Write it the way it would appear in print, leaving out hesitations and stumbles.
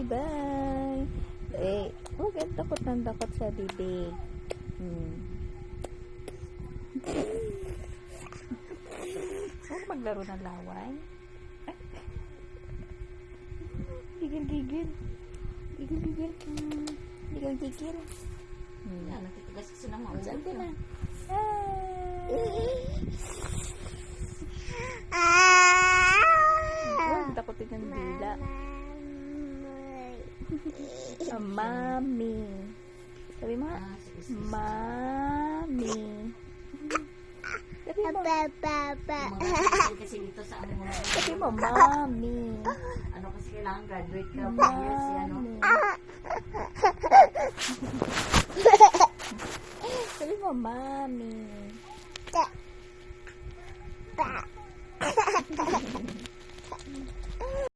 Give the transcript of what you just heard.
bye. Eh, huwag ang takot ng takot sa bibig. Huwag maglaro ng laway. Gigil-gigil. Gigil-gigil. Gigil-gigil. Yan, nakitigas kasi ng mga Saan ka na? Huwag takotin ng dila. Mami. Sabi mo nga. Mami. Sabi mo. Kasi dito sa ano mo. Sabi mo, mami. Ano kasi kailangan graduate ka 5 years ano. Sabi mo, mami.